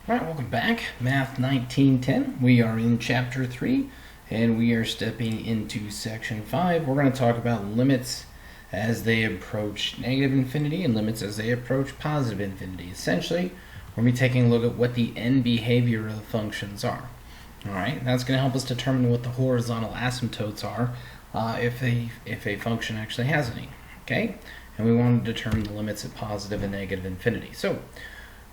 Alright, welcome back. Math 1910. We are in Chapter 3, and we are stepping into Section 5. We're going to talk about limits as they approach negative infinity and limits as they approach positive infinity. Essentially, we're going to be taking a look at what the end behavior of the functions are. Alright, that's going to help us determine what the horizontal asymptotes are if a function actually has any. Okay? And we want to determine the limits at positive and negative infinity. So,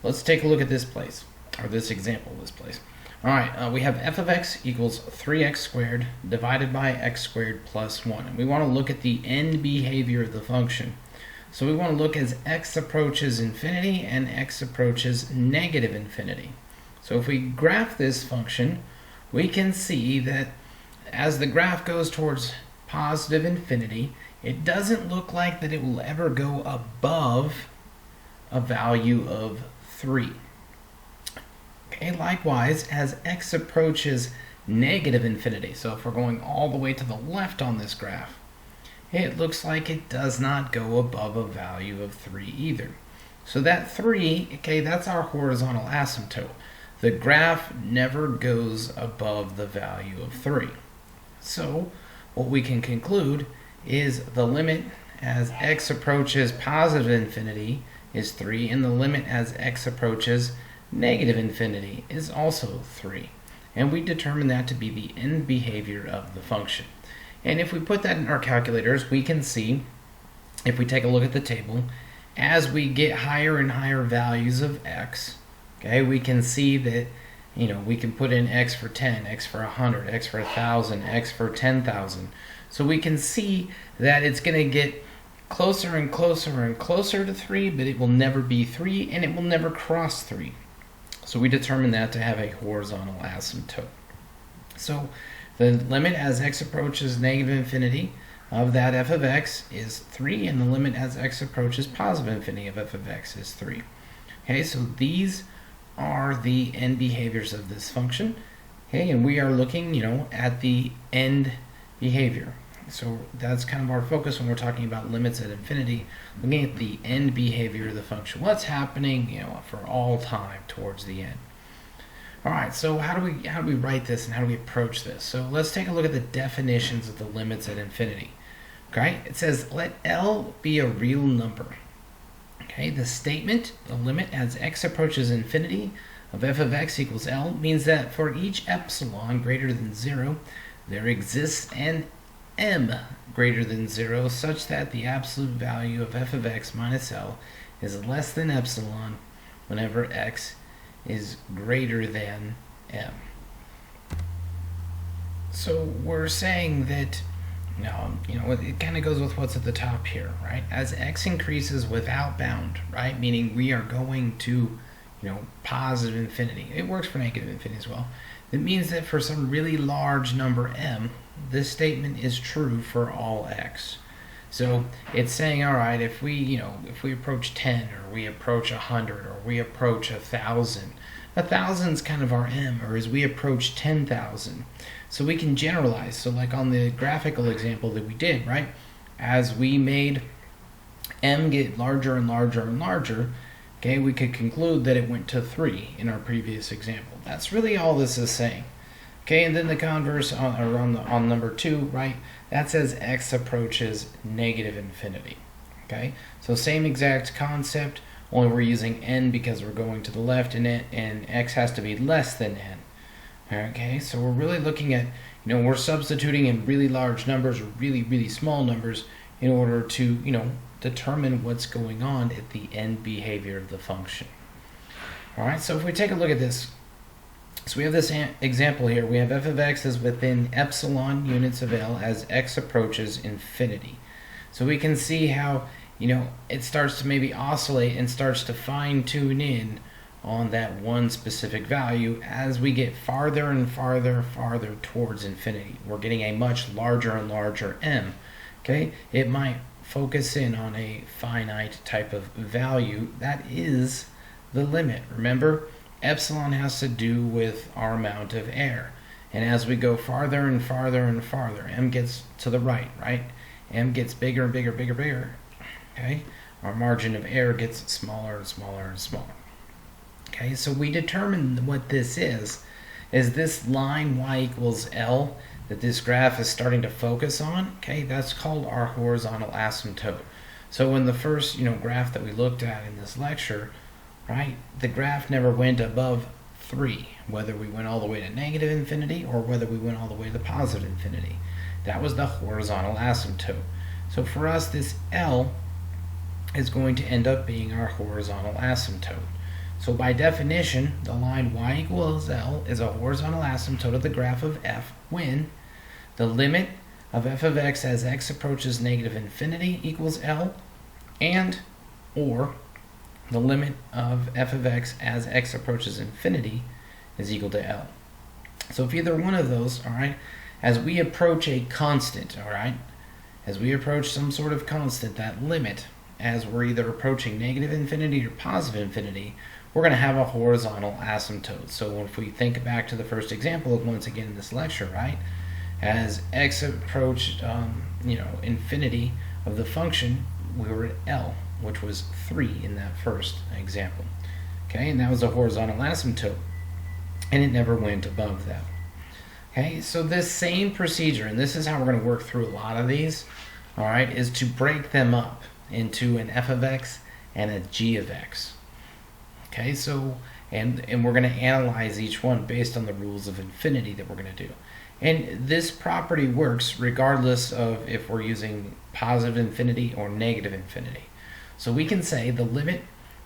let's take a look at this place. Or this example of this place. Alright, we have f of x equals 3x squared divided by x squared plus 1. And we want to look at the end behavior of the function. So we want to look as x approaches infinity and x approaches negative infinity. So if we graph this function, we can see that as the graph goes towards positive infinity, it doesn't look like that it will ever go above a value of 3. Okay, likewise, as x approaches negative infinity, so if we're going all the way to the left on this graph, it looks like it does not go above a value of 3 either. So that 3, okay, that's our horizontal asymptote. The graph never goes above the value of 3. So what we can conclude is the limit as x approaches positive infinity is 3, and the limit as x approaches negative infinity is also 3. And we determine that to be the end behavior of the function. And if we put that in our calculators, we can see, if we take a look at the table, as we get higher and higher values of x, okay, we can see that, we can put in x for 10, x for 100, x for 1,000, x for 10,000. So we can see that it's going to get closer and closer and closer to 3, but it will never be 3, and it will never cross 3. So we determine that to have a horizontal asymptote. So the limit as x approaches negative infinity of that f of x is 3, and the limit as x approaches positive infinity of f of x is 3. Okay, so these are the end behaviors of this function. Okay, and we are looking, at the end behavior. So that's kind of our focus when we're talking about limits at infinity, looking at the end behavior of the function. What's happening, for all time towards the end. All right, so how do we write this and how do we approach this? So let's take a look at the definitions of the limits at infinity. Okay, it says let L be a real number. Okay, the statement, the limit as x approaches infinity of f of x equals L, means that for each epsilon greater than 0, there exists an m greater than 0 such that the absolute value of f of x minus L is less than epsilon whenever x is greater than m. So we're saying that, it kind of goes with what's at the top here, right? As x increases without bound, right? Meaning we are going to, positive infinity. It works for negative infinity as well. It means that for some really large number m, this statement is true for all x. So it's saying, all right, if we approach 10, or we approach 100, or we approach 1,000, 1,000's kind of our m, or as we approach 10,000. So we can generalize. So like on the graphical example that we did, right? As we made m get larger and larger and larger, okay, we could conclude that it went to 3 in our previous example. That's really all this is saying. Okay, and then the converse on number 2, right? That says x approaches negative infinity. Okay, so same exact concept, only we're using n because we're going to the left, and x has to be less than n. Okay, so we're really looking at, we're substituting in really large numbers or really, really small numbers in order to, determine what's going on at the end behavior of the function. All right, so if we take a look at this, so we have this example here. We have f of x is within epsilon units of L as x approaches infinity. So we can see how, it starts to maybe oscillate and starts to fine-tune in on that one specific value as we get farther and farther towards infinity. We're getting a much larger and larger m. Okay, it might focus in on a finite type of value. That is the limit. Remember, epsilon has to do with our amount of air. And as we go farther and farther and farther, m gets to the right? M gets bigger and bigger. Okay? Our margin of error gets smaller and smaller and smaller. Okay, so we determine what this is this line y equals L that this graph is starting to focus on. Okay, that's called our horizontal asymptote. So in the first graph that we looked at in this lecture, right, the graph never went above 3, whether we went all the way to negative infinity or whether we went all the way to positive infinity. That was the horizontal asymptote. So for us, this L is going to end up being our horizontal asymptote. So by definition, the line y equals L is a horizontal asymptote of the graph of f when the limit of f of x as x approaches negative infinity equals L, and or the limit of f of x as x approaches infinity is equal to L. So if either one of those, all right, as we approach a constant, all right, as we approach some sort of constant, that limit, as we're either approaching negative infinity or positive infinity, we're going to have a horizontal asymptote. So if we think back to the first example once again in this lecture, right, as x approached infinity of the function, we were at L, which was 3 in that first example. Okay, and that was a horizontal asymptote, and it never went above that. Okay, so this same procedure, and this is how we're going to work through a lot of these, all right, is to break them up into an f of x and a g of x. Okay, so and we're going to analyze each one based on the rules of infinity that we're going to do. And this property works regardless of if we're using positive infinity or negative infinity. So we can say the limit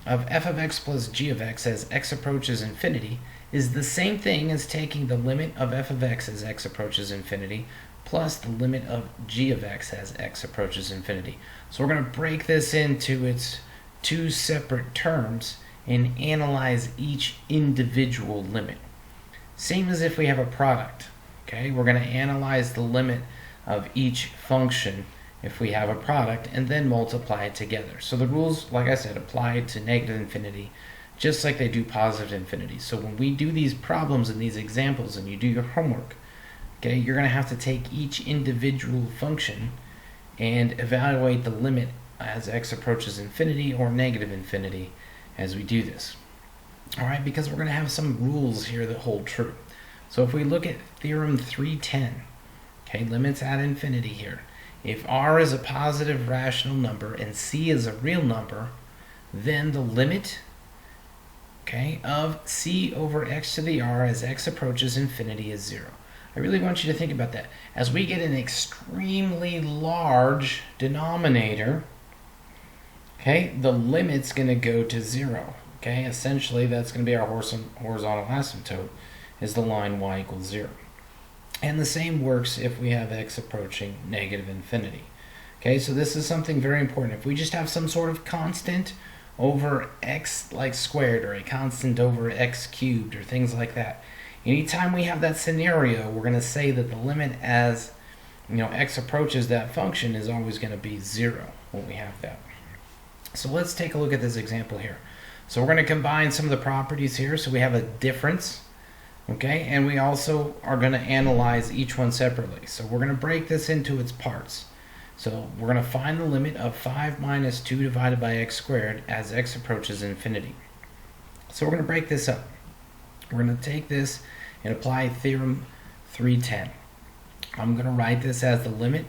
of f of x plus g of x as x approaches infinity is the same thing as taking the limit of f of x as x approaches infinity plus the limit of g of x as x approaches infinity. So we're going to break this into its two separate terms and analyze each individual limit. Same as if we have a product. Okay, we're going to analyze the limit of each function if we have a product and then multiply it together. So the rules, like I said, apply to negative infinity just like they do positive infinity. So when we do these problems and these examples and you do your homework, okay, you're going to have to take each individual function and evaluate the limit as x approaches infinity or negative infinity as we do this. All right, because we're going to have some rules here that hold true. So if we look at theorem 310, okay, limits at infinity here. If r is a positive rational number and c is a real number, then the limit, okay, of c over x to the r as x approaches infinity is 0. I really want you to think about that. As we get an extremely large denominator, okay, the limit's going to go to 0. Okay, essentially that's going to be our horizontal asymptote, is the line y equals 0. And the same works if we have x approaching negative infinity. Okay, so this is something very important. If we just have some sort of constant over x like squared or a constant over x cubed or things like that, anytime we have that scenario, we're going to say that the limit as x approaches that function is always going to be 0 when we have that. So let's take a look at this example here. So we're going to combine some of the properties here. So we have a difference, okay, and we also are going to analyze each one separately. So we're going to break this into its parts. So we're going to find the limit of 5 minus 2 divided by x squared as x approaches infinity. So we're going to break this up. We're going to take this and apply theorem 310. I'm going to write this as the limit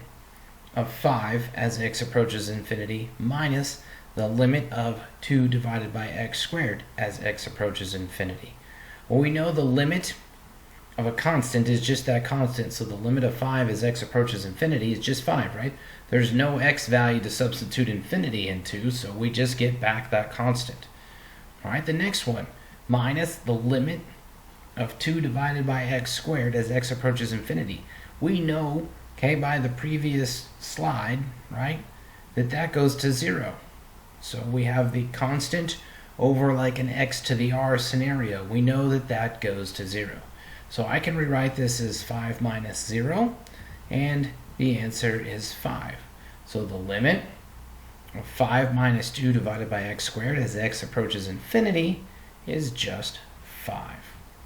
of 5 as x approaches infinity minus the limit of 2 divided by x squared as x approaches infinity. Well, we know the limit of a constant is just that constant, so the limit of 5 as x approaches infinity is just 5, right? There's no x value to substitute infinity into, so we just get back that constant. All right, the next one, minus the limit of 2 divided by x squared as x approaches infinity. We know, okay, by the previous slide, right, that goes to 0. So we have the constant over like an x to the r scenario. We know that goes to 0. So I can rewrite this as 5 minus 0, and the answer is 5. So the limit of 5 minus 2 divided by x squared as x approaches infinity is just 5.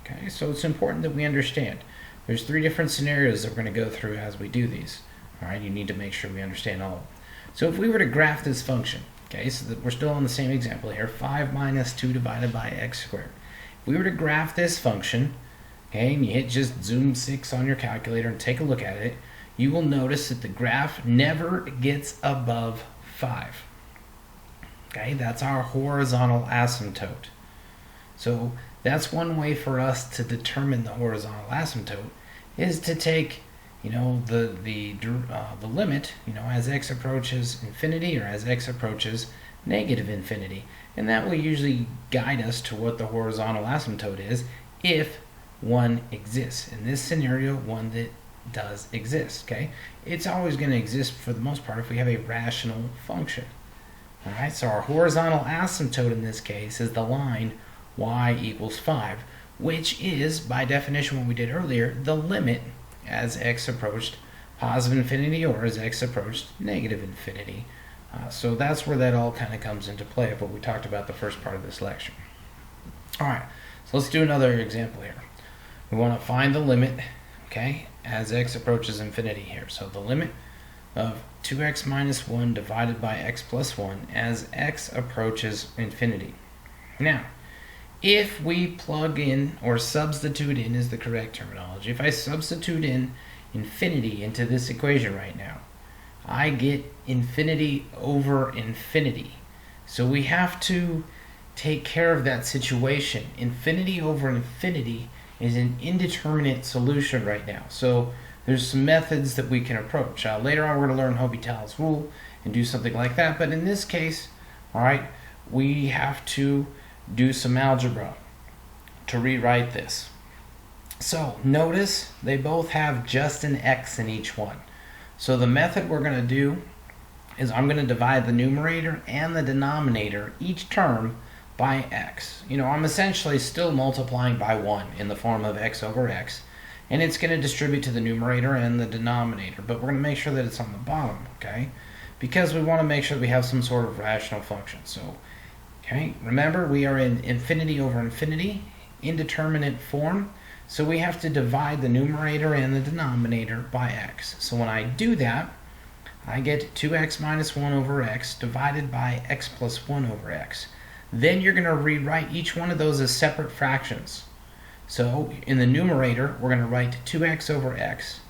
Okay, so it's important that we understand. There's 3 different scenarios that we're going to go through as we do these. All right, you need to make sure we understand all of them. So if we were to graph this function, okay, so that we're still on the same example here, 5 minus 2 divided by x squared. if we were to graph this function, okay, and you hit just zoom 6 on your calculator and take a look at it, you will notice that the graph never gets above 5. Okay, that's our horizontal asymptote. So that's one way for us to determine the horizontal asymptote, is to take, the limit, as x approaches infinity or as x approaches negative infinity. And that will usually guide us to what the horizontal asymptote is if one exists. In this scenario, one that does exist, okay? It's always going to exist for the most part if we have a rational function. All right, so our horizontal asymptote in this case is the line y equals 5, which is, by definition, what we did earlier, the limit as x approached positive infinity or as x approached negative infinity. So that's where that all kind of comes into play of what we talked about the first part of this lecture. All right, so let's do another example here. We want to find the limit, okay, as x approaches infinity here. So the limit of 2x minus 1 divided by x plus 1 as x approaches infinity. Now, if we plug in, or substitute in is the correct terminology, if I substitute in infinity into this equation right now, I get infinity over infinity. So we have to take care of that situation. Infinity over infinity is an indeterminate solution right now. So there's some methods that we can approach. Later on we're going to learn Hopital's rule and do something like that. But in this case, all right, we have to do some algebra to rewrite this. So notice they both have just an x in each one. So the method we're going to do is I'm going to divide the numerator and the denominator, each term, by x. I'm essentially still multiplying by 1 in the form of x over x, and it's going to distribute to the numerator and the denominator, but we're going to make sure that it's on the bottom, okay? Because we want to make sure that we have some sort of rational function. So, okay, remember we are in infinity over infinity, indeterminate form, so we have to divide the numerator and the denominator by x. So when I do that, I get 2x minus 1 over x divided by x plus 1 over x. Then you're going to rewrite each one of those as separate fractions. So in the numerator, we're going to write 2x over x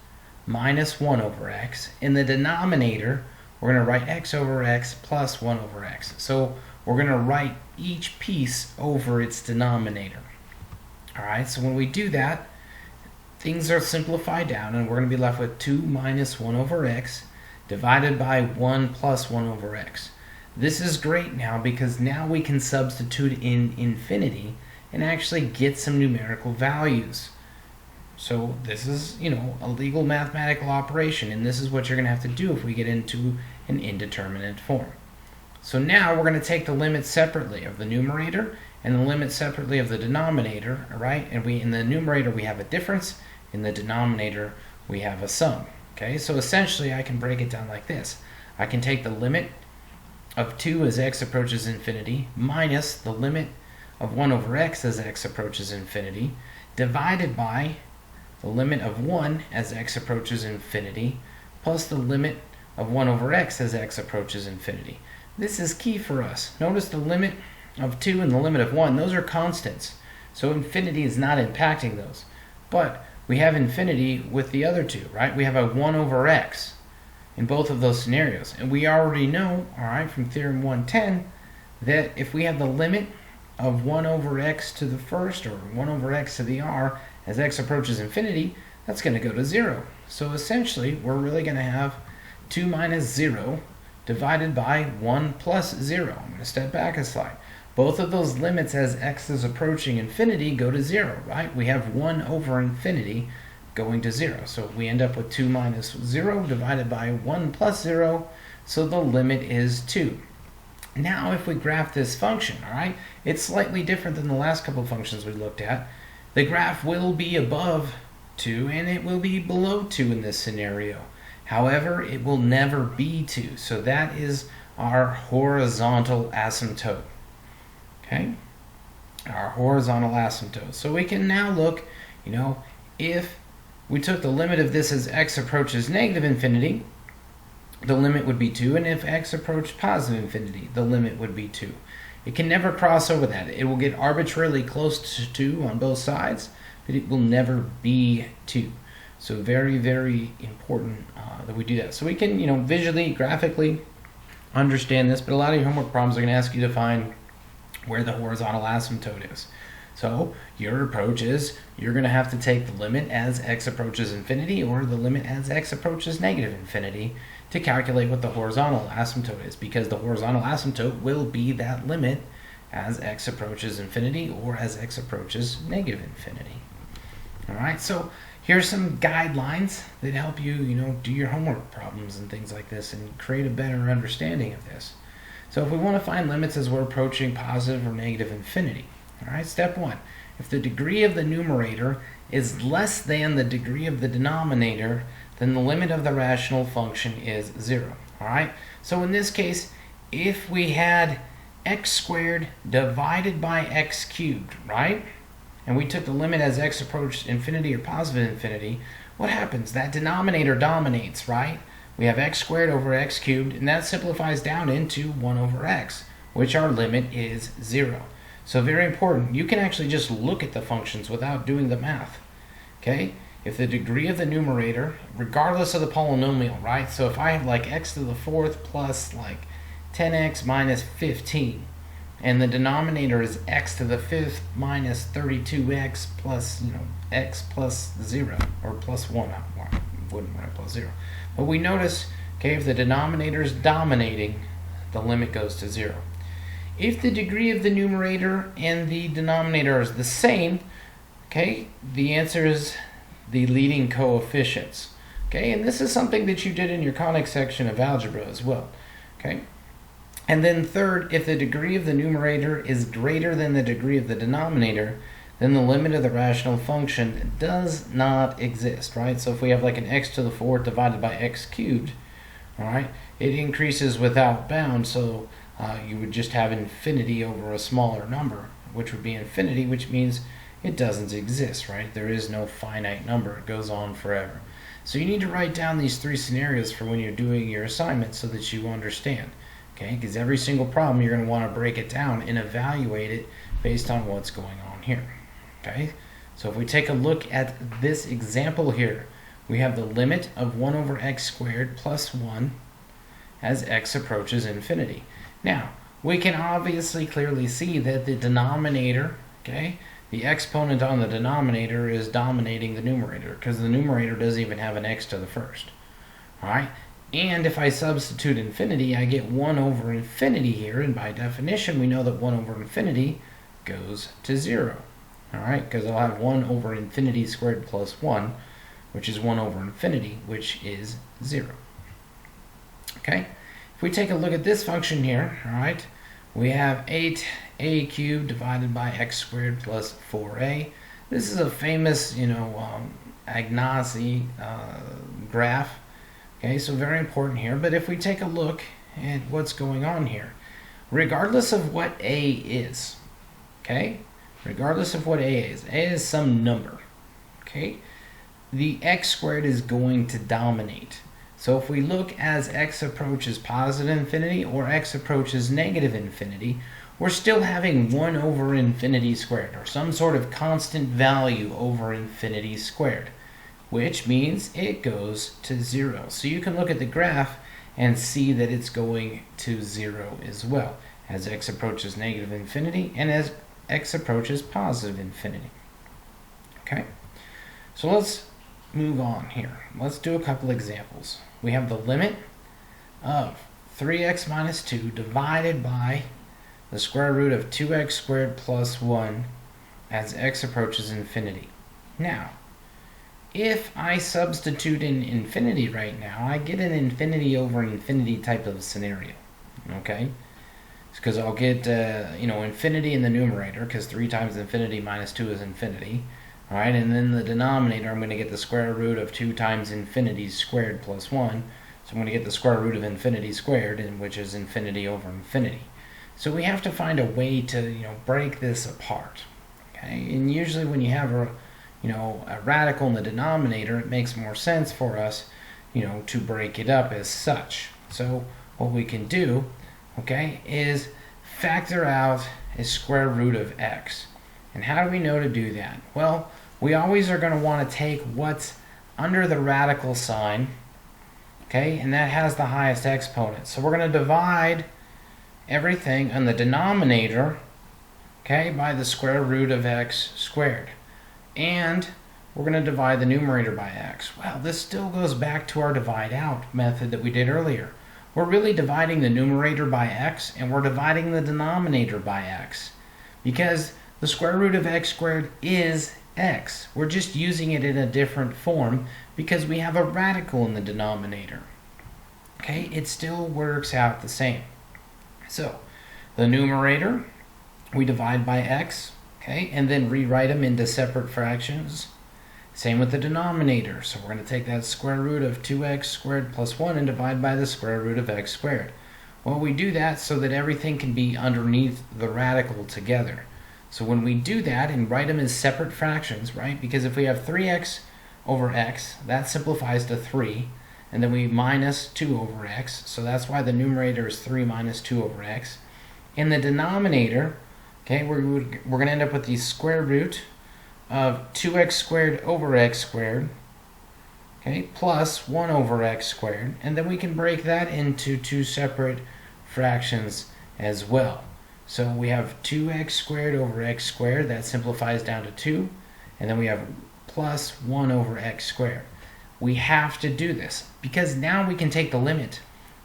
minus 1 over x. In the denominator, we're going to write x over x plus 1 over x. So we're going to write each piece over its denominator. All right, so when we do that, things are simplified down, and we're going to be left with 2 minus 1 over x divided by 1 plus 1 over x. This is great now because now we can substitute in infinity and actually get some numerical values. So this is, a legal mathematical operation, and this is what you're going to have to do if we get into an indeterminate form. So now we're going to take the limit separately of the numerator and the limit separately of the denominator, all right? And in the numerator we have a difference, in the denominator we have a sum. Okay, so essentially I can break it down like this. I can take the limit of 2 as x approaches infinity minus the limit of 1 over x as x approaches infinity divided by the limit of 1 as x approaches infinity plus the limit of 1 over x as x approaches infinity. This is key for us. Notice the limit of 2 and the limit of 1, those are constants. So infinity is not impacting those. But we have infinity with the other two, right? We have a 1 over x in both of those scenarios. And we already know, all right, from Theorem 110, that if we have the limit of 1 over x to the first, or 1 over x to the r, as x approaches infinity, that's going to go to 0. So essentially, we're really going to have 2 minus 0 divided by 1 plus 0. I'm going to step back a slide. Both of those limits as x is approaching infinity go to 0, right? We have 1 over infinity going to 0. So we end up with 2 minus 0 divided by 1 plus 0, so the limit is 2. Now if we graph this function, all right, it's slightly different than the last couple of functions we looked at. The graph will be above 2 and it will be below 2 in this scenario. However, it will never be 2. So that is our horizontal asymptote. Okay, our horizontal asymptote. So we can now look, if we took the limit of this as x approaches negative infinity, the limit would be 2, and if x approached positive infinity, the limit would be 2. It can never cross over that. It will get arbitrarily close to 2 on both sides, but it will never be 2. So very, very important that we do that. So we can, visually, graphically understand this, but a lot of your homework problems are going to ask you to find where the horizontal asymptote is. So your approach is you're going to have to take the limit as x approaches infinity or the limit as x approaches negative infinity to calculate what the horizontal asymptote is, because the horizontal asymptote will be that limit as x approaches infinity or as x approaches negative infinity. All right, so here's some guidelines that help you, do your homework problems and things like this and create a better understanding of this. So if we want to find limits as we're approaching positive or negative infinity, all right, step 1, if the degree of the numerator is less than the degree of the denominator, then the limit of the rational function is 0. All right, so in this case, if we had x squared divided by x cubed, right, and we took the limit as x approached infinity or positive infinity, what happens? That denominator dominates, right? We have x squared over x cubed, and that simplifies down into 1 over x, which our limit is 0. So very important. You can actually just look at the functions without doing the math. Okay? If the degree of the numerator, regardless of the polynomial, right? So if I have like x to the 4th plus like 10x minus 15, and the denominator is x to the 5th minus 32x plus, x plus 0, or plus 1. I wouldn't write plus 0. But we notice, okay, if the denominator is dominating, the limit goes to 0. If the degree of the numerator and the denominator is the same, okay, the answer is the leading coefficients. Okay, and this is something that you did in your conic section of algebra as well. Okay, and then third, if the degree of the numerator is greater than the degree of the denominator, then the limit of the rational function does not exist, right? So if we have like an x to the 4th divided by x cubed, all right, it increases without bound, so you would just have infinity over a smaller number, which would be infinity, which means it doesn't exist, right? There is no finite number. It goes on forever. So you need to write down these 3 scenarios for when you're doing your assignment so that you understand, okay? Because every single problem you're going to want to break it down and evaluate it based on what's going on here, okay? So if we take a look at this example here, we have the limit of 1 over x squared plus 1 as x approaches infinity. Now, we can obviously clearly see that the denominator, okay, the exponent on the denominator is dominating the numerator because the numerator doesn't even have an x to the 1st. All right, and if I substitute infinity, I get 1 over infinity here, and by definition, we know that 1 over infinity goes to 0. All right, because I'll have 1 over infinity squared plus 1, which is 1 over infinity, which is 0. Okay, if we take a look at this function here, all right, we have 8a cubed divided by x squared plus 4a. This is a famous, Agnazzi graph. Okay, so very important here. But if we take a look at what's going on here, regardless of what a is, okay, regardless of what a is some number, okay, the x squared is going to dominate. So if we look as x approaches positive infinity or x approaches negative infinity, we're still having 1 over infinity squared, or some sort of constant value over infinity squared, which means it goes to 0. So you can look at the graph and see that it's going to 0 as well, as x approaches negative infinity and as x approaches positive infinity. Okay, so let's move on here. Let's do a couple examples. We have the limit of 3x minus 2 divided by the square root of 2x squared plus 1 as x approaches infinity. Now, if I substitute in infinity right now, I get an infinity over infinity type of scenario, okay? It's because I'll get, infinity in the numerator, because 3 times infinity minus 2 is infinity. All right, and then the denominator, I'm going to get the square root of 2 times infinity squared plus 1. So I'm going to get the square root of infinity squared, which is infinity over infinity. So we have to find a way to, break this apart. Okay, and usually when you have a radical in the denominator, it makes more sense for us, to break it up as such. So what we can do, okay, is factor out a square root of x. And how do we know to do that? Well, we always are going to want to take what's under the radical sign, okay, and that has the highest exponent. So we're going to divide everything in the denominator, okay, by the square root of x squared. And we're going to divide the numerator by x. Well, this still goes back to our divide out method that we did earlier. We're really dividing the numerator by x, and we're dividing the denominator by x, because the square root of x squared is x. We're just using it in a different form because we have a radical in the denominator. Okay, it still works out the same. So the numerator we divide by x, okay, and then rewrite them into separate fractions. Same with the denominator. So we're going to take that square root of 2x squared plus 1 and divide by the square root of x squared. Well, we do that so that everything can be underneath the radical together. So when we do that and write them as separate fractions, right, because if we have 3x over x, that simplifies to 3, and then we minus 2 over x, so that's why the numerator is 3 minus 2 over x. In the denominator, okay, we're going to end up with the square root of 2x squared over x squared, okay, plus 1 over x squared, and then we can break that into two separate fractions as well. So we have 2x squared over x squared, that simplifies down to 2, and then we have plus 1 over x squared. We have to do this because now we can take the limit.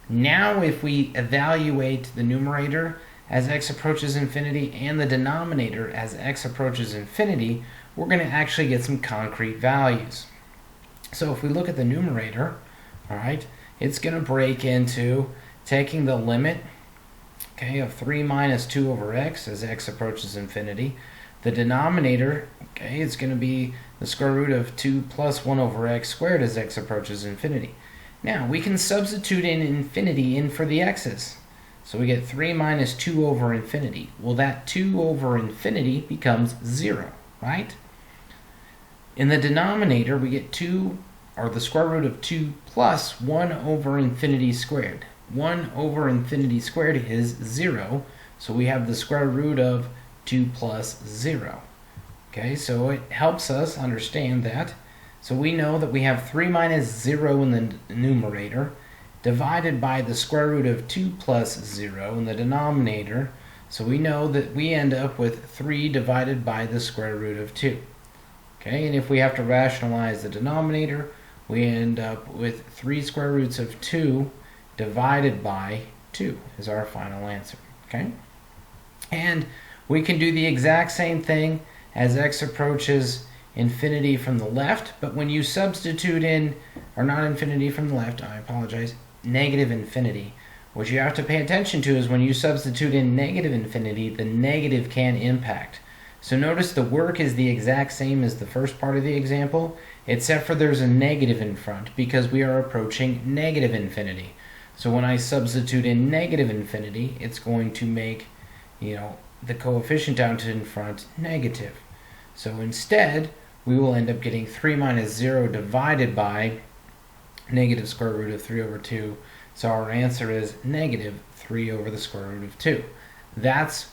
Now if we evaluate the numerator as x approaches infinity and the denominator as x approaches infinity, we're going to actually get some concrete values. So if we look at the numerator, all right, it's going to break into taking the limit, okay, of 3 minus 2 over x as x approaches infinity. The denominator, okay, it's going to be the square root of 2 plus 1 over x squared as x approaches infinity. Now, we can substitute in infinity in for the x's. So we get 3 minus 2 over infinity. Well, that 2 over infinity becomes 0, right? In the denominator, we get 2, or the square root of 2 plus 1 over infinity squared. 1 over infinity squared is 0, so we have the square root of 2 plus 0. Okay, so it helps us understand that. So we know that we have 3 minus 0 in the numerator divided by the square root of 2 plus 0 in the denominator. So we know that we end up with 3 divided by the square root of 2. Okay, and if we have to rationalize the denominator, we end up with 3 square roots of 2 divided by 2 is our final answer. Okay, and we can do the exact same thing as x approaches infinity from the left, but when you substitute in, or not infinity from the left, I apologize, negative infinity, what you have to pay attention to is when you substitute in negative infinity, the negative can impact. So notice the work is the exact same as the first part of the example, except for there's a negative in front because we are approaching negative infinity. So when I substitute in negative infinity, it's going to make, the coefficient out in front negative. So instead, we will end up getting 3 minus 0 divided by negative square root of 3 over 2. So our answer is negative 3 over the square root of 2. That's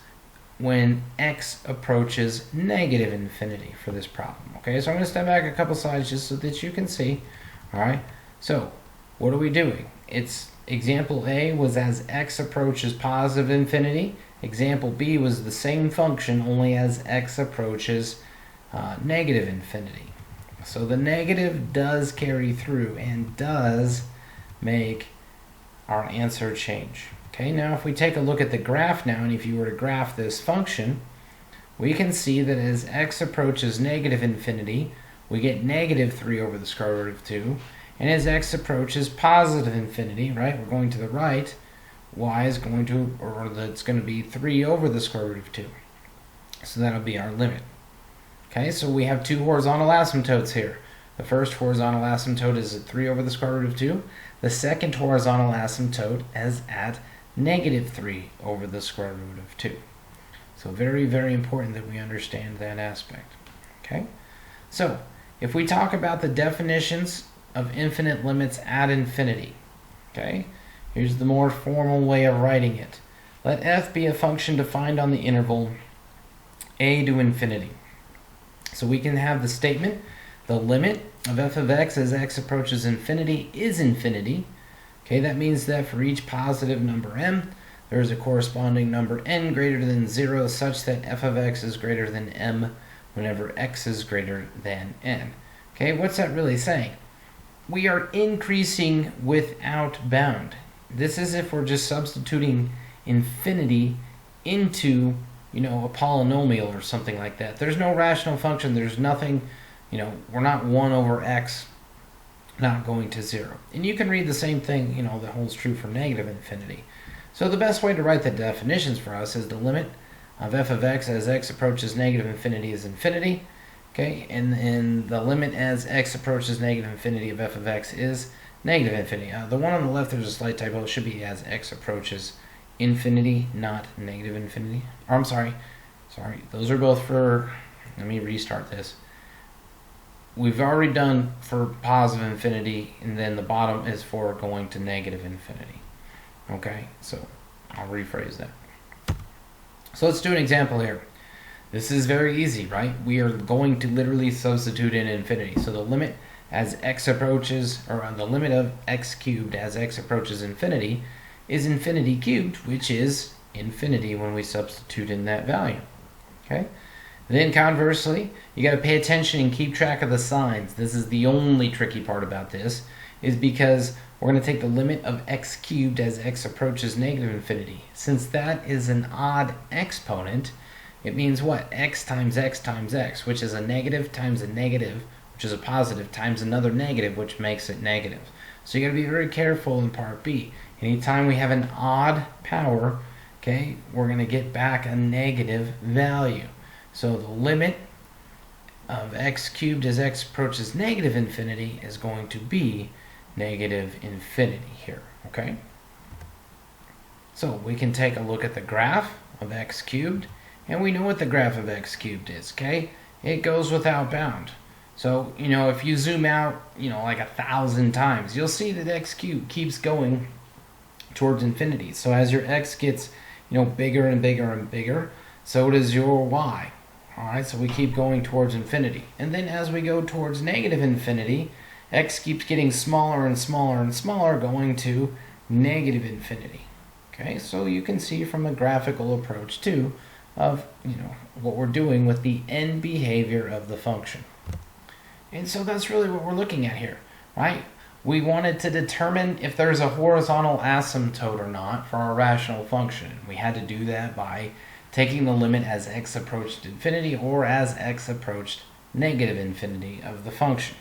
when x approaches negative infinity for this problem. Okay, so I'm going to step back a couple slides just so that you can see. All right, so what are we doing? It's example A was as x approaches positive infinity. Example B was the same function only as x approaches negative infinity. So the negative does carry through and does make our answer change. Okay, now if we take a look at the graph now, and if you were to graph this function, we can see that as x approaches negative infinity, we get negative 3 over the square root of 2. And as x approaches positive infinity, right, we're going to the right, y is going to, or that's going to be 3 over the square root of 2. So that'll be our limit. Okay, so we have two horizontal asymptotes here. The first horizontal asymptote is at 3 over the square root of 2. The second horizontal asymptote is at negative 3 over the square root of 2. So very, very important that we understand that aspect. Okay, so if we talk about the definitions of infinite limits at infinity, okay, here's the more formal way of writing it. Let f be a function defined on the interval a to infinity. So we can have the statement, the limit of f of x as x approaches infinity is infinity. Okay, that means that for each positive number m, there is a corresponding number n greater than 0 such that f of x is greater than m whenever x is greater than n. Okay, what's that really saying? We are increasing without bound. This is if we're just substituting infinity into, a polynomial or something like that. There's no rational function. There's nothing, we're not 1 over x not going to 0. And you can read the same thing, that holds true for negative infinity. So the best way to write the definitions for us is the limit of f of x as x approaches negative infinity is infinity. Okay, and the limit as x approaches negative infinity of f of x is negative infinity. The one on the left, there's a slight typo. It should be as x approaches infinity, not negative infinity. Or, I'm sorry. Those are both for, let me restart this. We've already done for positive infinity, and then the bottom is for going to negative infinity. Okay, so I'll rephrase that. So let's do an example here. This is very easy, right? We are going to literally substitute in infinity. So the limit as x approaches, or the limit of x cubed as x approaches infinity is infinity cubed, which is infinity when we substitute in that value. Okay? Then conversely, you got to pay attention and keep track of the signs. This is the only tricky part about this, is because we're going to take the limit of x cubed as x approaches negative infinity. Since that is an odd exponent, it means what? X times x times x, which is a negative times a negative, which is a positive, times another negative, which makes it negative. So you got to be very careful in part B. Anytime we have an odd power, okay, we're going to get back a negative value. So the limit of x cubed as x approaches negative infinity is going to be negative infinity here, okay? So we can take a look at the graph of x cubed, and we know what the graph of x cubed is, okay? It goes without bound. So, if you zoom out, like 1,000 times, you'll see that x cubed keeps going towards infinity. So as your x gets, bigger and bigger and bigger, so does your y. All right, so we keep going towards infinity. And then as we go towards negative infinity, x keeps getting smaller and smaller and smaller, going to negative infinity. Okay, so you can see from a graphical approach too of, what we're doing with the end behavior of the function. And so that's really what we're looking at here, right? We wanted to determine if there's a horizontal asymptote or not for our rational function. We had to do that by taking the limit as x approached infinity or as x approached negative infinity of the function.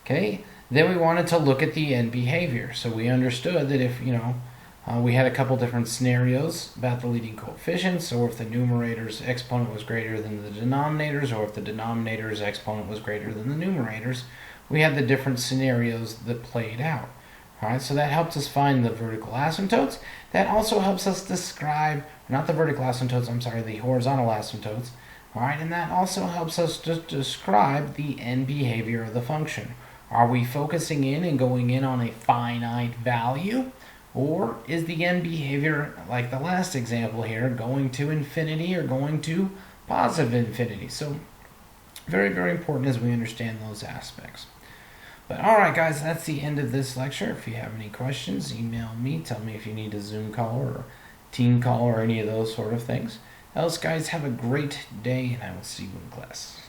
Okay, then we wanted to look at the end behavior. So we understood that if, we had a couple different scenarios about the leading coefficients, or if the numerator's exponent was greater than the denominator's, or if the denominator's exponent was greater than the numerator's, we had the different scenarios that played out. All right, so that helps us find the vertical asymptotes. That also helps us describe, not the vertical asymptotes, the horizontal asymptotes. All right, and that also helps us to describe the end behavior of the function. Are we focusing in and going in on a finite value? Or is the end behavior, like the last example here, going to infinity or going to positive infinity? So very, very important as we understand those aspects. But all right, guys, that's the end of this lecture. If you have any questions, email me. Tell me if you need a Zoom call or team call or any of those sort of things. Else, guys, have a great day, and I will see you in class.